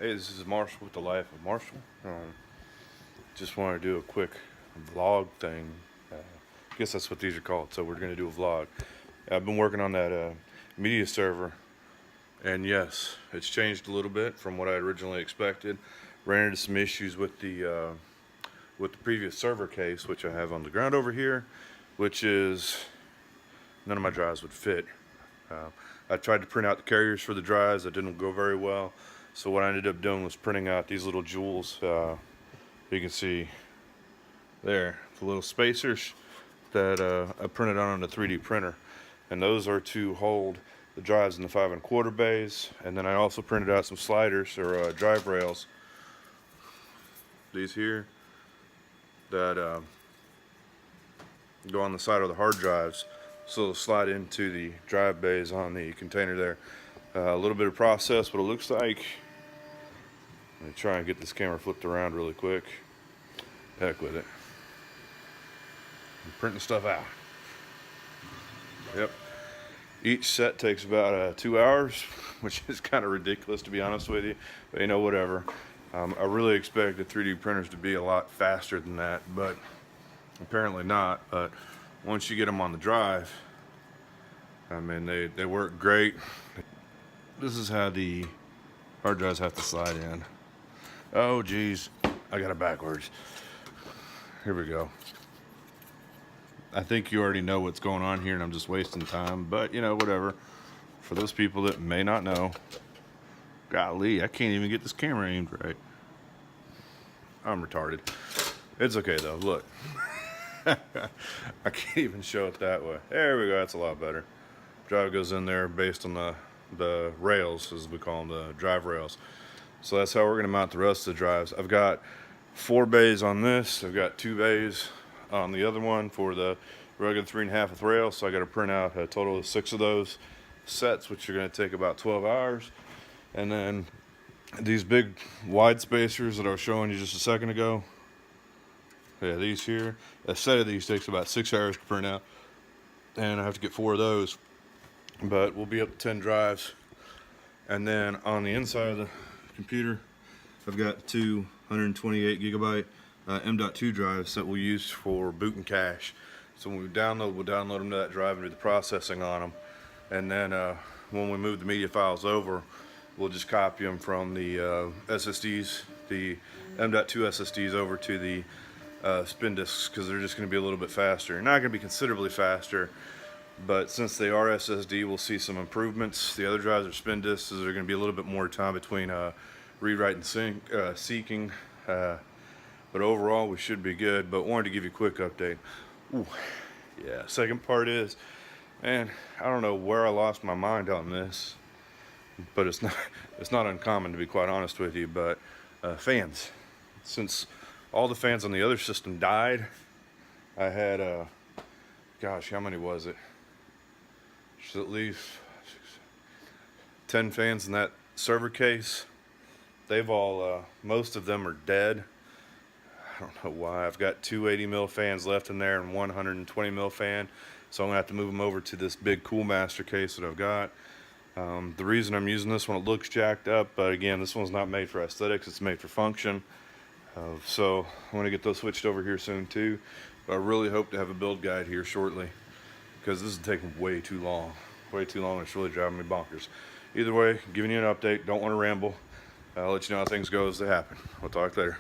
Hey, this is Marshall with the Life of Marshall. Just wanted to do a quick vlog thing. I guess that's what these are called. So we're going to do a vlog. I've been working on that media server, and yes, it's changed a little bit from what I originally expected. Ran into some issues with the previous server case, which I have on the ground over here, which is none of my drives would fit. I tried to print out the carriers for the drives. That didn't go very well. So what I ended up doing was printing out these little jewels. You can see there, the little spacers that I printed out on the 3D printer. And those are to hold the drives in the 5 1/4 bays. And then I also printed out some sliders or drive rails. These here that go on the side of the hard drives, so they'll slide into the drive bays on the container there. A little bit of process, but it looks like, let me try and get this camera flipped around really quick. Heck with it. I'm printing stuff out. Yep. Each set takes about 2 hours, which is kind of ridiculous to be honest with you, but you know, whatever. I really expected 3D printers to be a lot faster than that, but apparently not. But once you get them on the drive, I mean, they work great. This is how the hard drives have to slide in. Oh geez, I got it backwards. Here we go. I think you already know what's going on here and I'm just wasting time, but you know, whatever. For those people that may not know, golly, I can't even get this camera aimed right. I'm retarded. It's okay though, look. I can't even show it that way. There we go, that's a lot better. Drive goes in there based on the rails, as we call them, the drive rails. So that's how we're going to mount the rest of the drives. I've got 4 bays on this. I've got 2 bays on the other one for the regular 3 1/2 rail. So I got to print out a total of 6 of those sets, which are going to take about 12 hours. And then these big wide spacers that I was showing you just a second ago. Yeah, these here. A set of these takes about 6 hours to print out, and I have to get 4 of those. But we'll be up to 10 drives. And then on the inside of the computer, I've got 2 128 gigabyte M.2 drives that we'll use for boot and cache. So when we'll download them to that drive and do the processing on them. And then when we move the media files over, we'll just copy them from the SSDs, the M.2 SSDs, over to the spin disks, because they're just going to be a little bit faster. Not going to be considerably faster, but since they are SSD, we'll see some improvements. The other drives are spin disks, so there's going to be a little bit more time between read, write, and seeking. But overall, we should be good. But wanted to give you a quick update. Ooh, yeah. Second part is, man, I don't know where I lost my mind on this, but it's not uncommon, to be quite honest with you. But fans, since all the fans on the other system died, I had gosh, how many was it? There's at least 10 fans in that server case. They've all, most of them are dead. I don't know why. I've got 2 80mm fans left in there and 1 120mm fan. So I'm gonna have to move them over to this big Cool Master case that I've got. The reason I'm using this one, it looks jacked up, but again, this one's not made for aesthetics, it's made for function. So I'm gonna get those switched over here soon too. But I really hope to have a build guide here shortly, because this is taking way too long. Way too long, it's really driving me bonkers. Either way, giving you an update, don't want to ramble. I'll let you know how things go as they happen. We'll talk later.